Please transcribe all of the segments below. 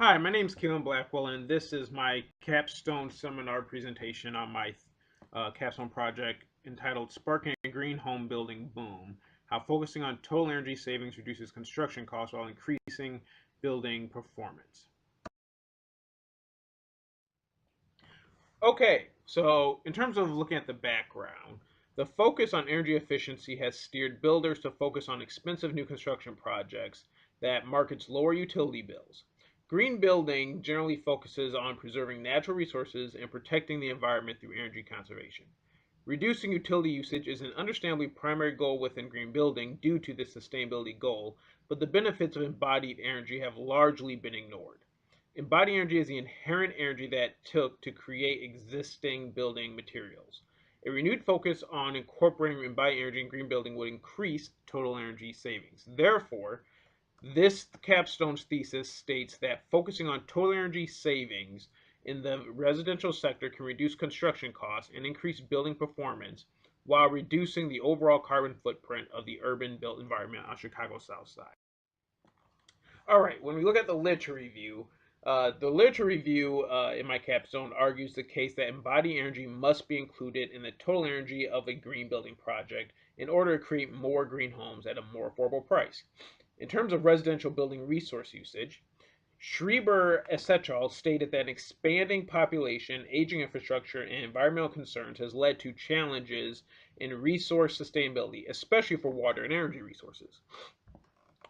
Hi, my name is Blackwell, and this is my Capstone seminar presentation on my Capstone project entitled Sparking a Green Home Building Boom, how focusing on total energy savings reduces construction costs while increasing building performance. Okay, so in terms of looking at the background, the focus on energy efficiency has steered builders to focus on expensive new construction projects that markets lower utility bills. Green building generally focuses on preserving natural resources and protecting the environment through energy conservation. Reducing utility usage is an understandably primary goal within green building due to the sustainability goal, but the benefits of embodied energy have largely been ignored. Embodied energy is the inherent energy that took to create existing building materials. A renewed focus on incorporating embodied energy in green building would increase total energy savings. Therefore, this capstone's thesis states that focusing on total energy savings in the residential sector can reduce construction costs and increase building performance while reducing the overall carbon footprint of the urban built environment on Chicago's South Side. All right, when we look at the literature review in my capstone argues the case that embodied energy must be included in the total energy of a green building project in order to create more green homes at a more affordable price. In terms of residential building resource usage, Schreiber et stated that an expanding population, aging infrastructure, and environmental concerns has led to challenges in resource sustainability, especially for water and energy resources.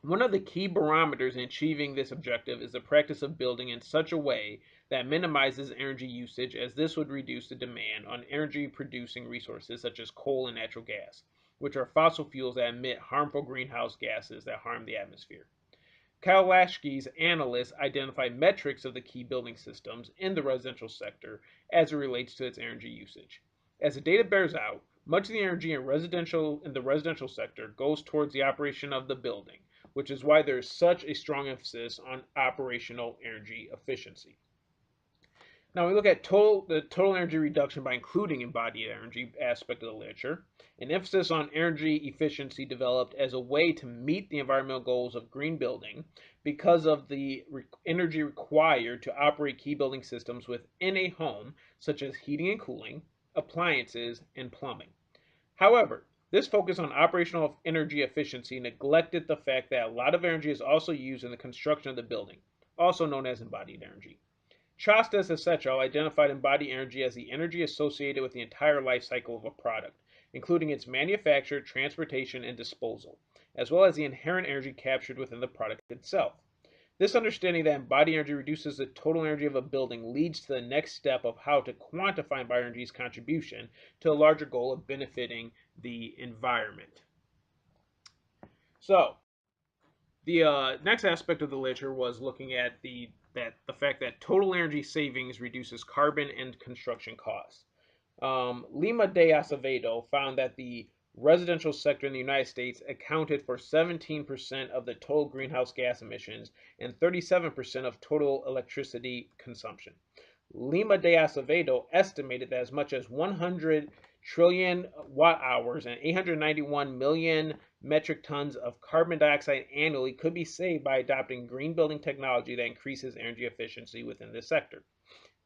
One of the key barometers in achieving this objective is the practice of building in such a way that minimizes energy usage, as this would reduce the demand on energy producing resources such as coal and natural gas, which are fossil fuels that emit harmful greenhouse gases that harm the atmosphere. Kowalski's analysts identified metrics of the key building systems in the residential sector as it relates to its energy usage. As the data bears out, much of the energy in the residential sector goes towards the operation of the building, which is why there is such a strong emphasis on operational energy efficiency. Now we look at the total energy reduction by including embodied energy aspect of the literature. An emphasis on energy efficiency developed as a way to meet the environmental goals of green building because of the energy required to operate key building systems within a home, such as heating and cooling, appliances, and plumbing. However, this focus on operational energy efficiency neglected the fact that a lot of energy is also used in the construction of the building, also known as embodied energy. Chastas et al. Identified embodied energy as the energy associated with the entire life cycle of a product, including its manufacture, transportation, and disposal, as well as the inherent energy captured within the product itself. This understanding that embodied energy reduces the total energy of a building leads to the next step of how to quantify embodied energy's contribution to the larger goal of benefiting the environment. So, the next aspect of the literature was looking at the fact that total energy savings reduces carbon and construction costs. Lima de Acevedo found that the residential sector in the United States accounted for 17% of the total greenhouse gas emissions and 37% of total electricity consumption. Lima de Acevedo estimated that as much as 100 trillion watt hours and 891 million metric tons of carbon dioxide annually could be saved by adopting green building technology that increases energy efficiency within this sector.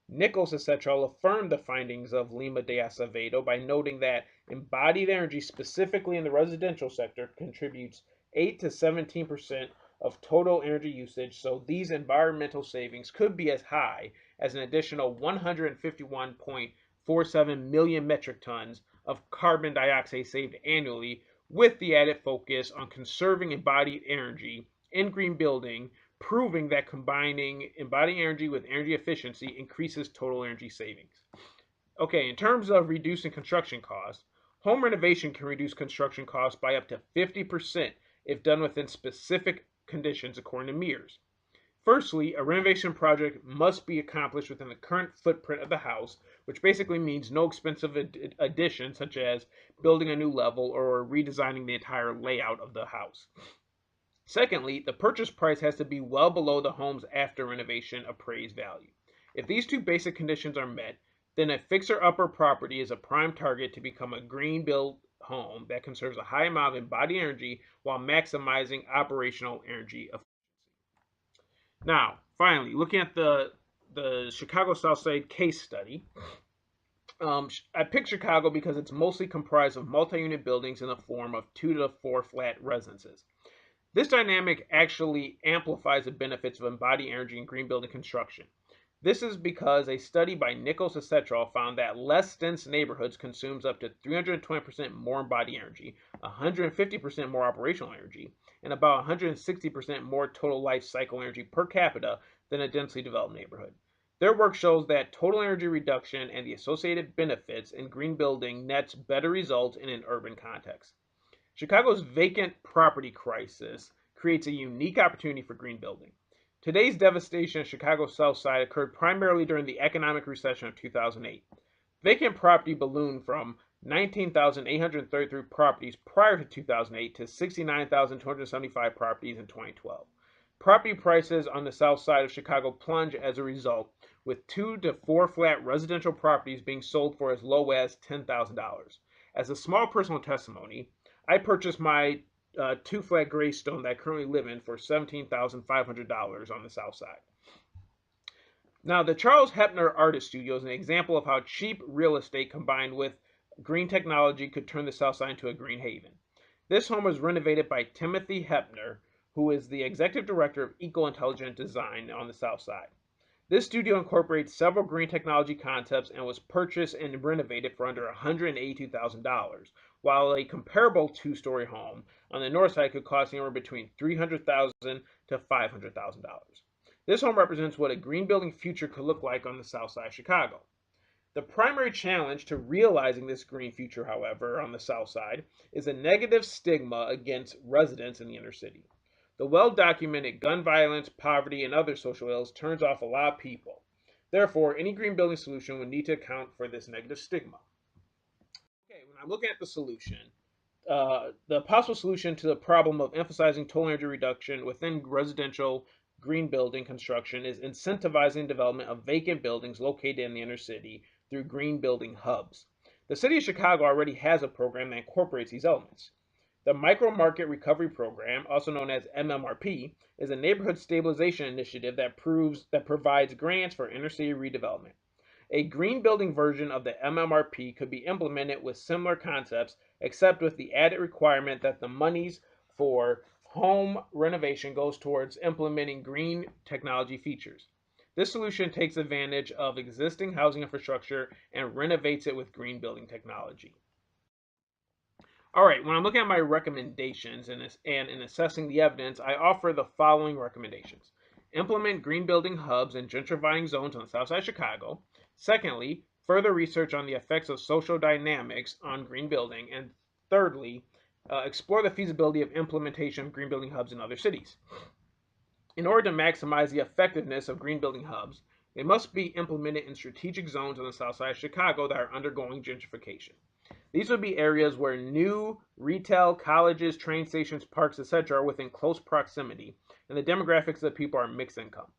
Nichols et al. Affirmed the findings of Lima de Acevedo by noting that embodied energy, specifically in the residential sector, contributes 8 to 17% of total energy usage, so these environmental savings could be as high as an additional 151.47 million metric tons of carbon dioxide saved annually, with the added focus on conserving embodied energy in green building, proving that combining embodied energy with energy efficiency increases total energy savings. Okay, in terms of reducing construction costs, home renovation can reduce construction costs by up to 50% if done within specific conditions according to Mears. Firstly, a renovation project must be accomplished within the current footprint of the house, which basically means no expensive addition such as building a new level or redesigning the entire layout of the house. Secondly, the purchase price has to be well below the home's after renovation appraised value. If these two basic conditions are met, then a fixer-upper property is a prime target to become a green build home that conserves a high amount of embodied energy while maximizing operational energy efficiency. Now, finally, looking at the Chicago South Side case study, I picked Chicago because it's mostly comprised of multi-unit buildings in the form of 2 to 4 flat residences. This dynamic actually amplifies the benefits of embodied energy in green building construction. This is because a study by Nichols et al. Found that less dense neighborhoods consumes up to 320% more embodied energy, 150% more operational energy, and about 160% more total life cycle energy per capita than a densely developed neighborhood. Their work shows that total energy reduction and the associated benefits in green building nets better results in an urban context. Chicago's vacant property crisis creates a unique opportunity for green building. Today's devastation of Chicago's South Side occurred primarily during the economic recession of 2008. Vacant property ballooned from 19,833 properties prior to 2008 to 69,275 properties in 2012. Property prices on the south side of Chicago plunged as a result, with 2 to 4 flat residential properties being sold for as low as $10,000. As a small personal testimony, I purchased my 2 flat graystone that I currently live in for $17,500 on the south side. Now, the Charles Hepner Artist Studio is an example of how cheap real estate combined with green technology could turn the south side into a green haven. This home was renovated by Timothy Hepner, who is the executive director of Eco-Intelligent Design on the south side. This studio incorporates several green technology concepts and was purchased and renovated for under $182,000, while a comparable 2-story home on the north side could cost anywhere between $300,000 to $500,000. This home represents what a green building future could look like on the south side of Chicago. The primary challenge to realizing this green future, however, on the south side is a negative stigma against residents in the inner city. The well-documented gun violence, poverty, and other social ills turns off a lot of people. Therefore, any green building solution would need to account for this negative stigma. Okay, when I look at the solution, the possible solution to the problem of emphasizing total energy reduction within residential green building construction is incentivizing development of vacant buildings located in the inner city through green building hubs. The city of Chicago already has a program that incorporates these elements. The Micro Market Recovery Program, also known as MMRP, is a neighborhood stabilization initiative that provides grants for inner city redevelopment. A green building version of the MMRP could be implemented with similar concepts, except with the added requirement that the monies for home renovation goes towards implementing green technology features. This solution takes advantage of existing housing infrastructure and renovates it with green building technology. All right, when I'm looking at my recommendations and in assessing the evidence, I offer the following recommendations. Implement green building hubs in gentrifying zones on the south side of Chicago. Secondly, further research on the effects of social dynamics on green building. And thirdly, explore the feasibility of implementation of green building hubs in other cities. In order to maximize the effectiveness of green building hubs, they must be implemented in strategic zones on the south side of Chicago that are undergoing gentrification. These would be areas where new retail, colleges, train stations, parks, etc. are within close proximity, and the demographics of the people are mixed income.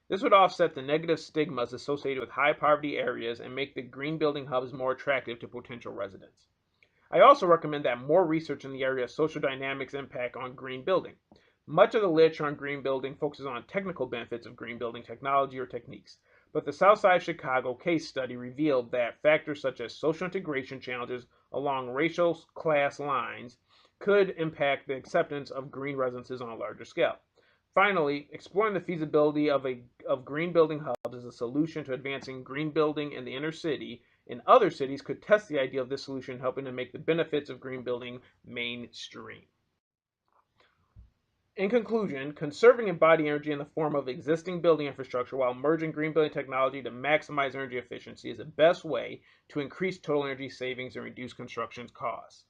This would offset the negative stigmas associated with high poverty areas and make the green building hubs more attractive to potential residents. I also recommend that more research in the area of social dynamics impact on green building. Much of the literature on green building focuses on technical benefits of green building technology or techniques, but the South Side of Chicago case study revealed that factors such as social integration challenges along racial class lines could impact the acceptance of green residences on a larger scale. Finally, exploring the feasibility of green building hubs as a solution to advancing green building in the inner city in other cities could test the idea of this solution, helping to make the benefits of green building mainstream. In conclusion, conserving embodied energy in the form of existing building infrastructure while merging green building technology to maximize energy efficiency is the best way to increase total energy savings and reduce construction costs.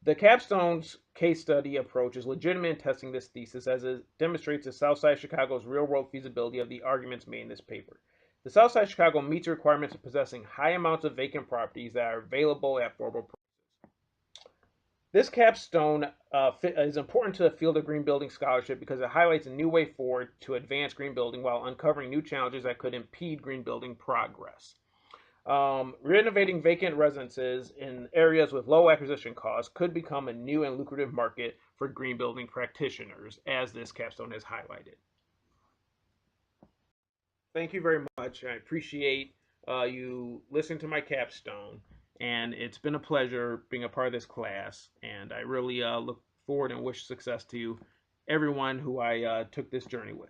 The Capstone's case study approach is legitimate in testing this thesis, as it demonstrates the South Side of Chicago's real-world feasibility of the arguments made in this paper. The South Side of Chicago meets the requirements of possessing high amounts of vacant properties that are available at affordable prices. This capstone is important to the field of green building scholarship because it highlights a new way forward to advance green building while uncovering new challenges that could impede green building progress. Renovating vacant residences in areas with low acquisition costs could become a new and lucrative market for green building practitioners, as this capstone has highlighted. Thank you very much. I appreciate you listening to my capstone, and it's been a pleasure being a part of this class. And I really look forward and wish success to you, everyone who I took this journey with.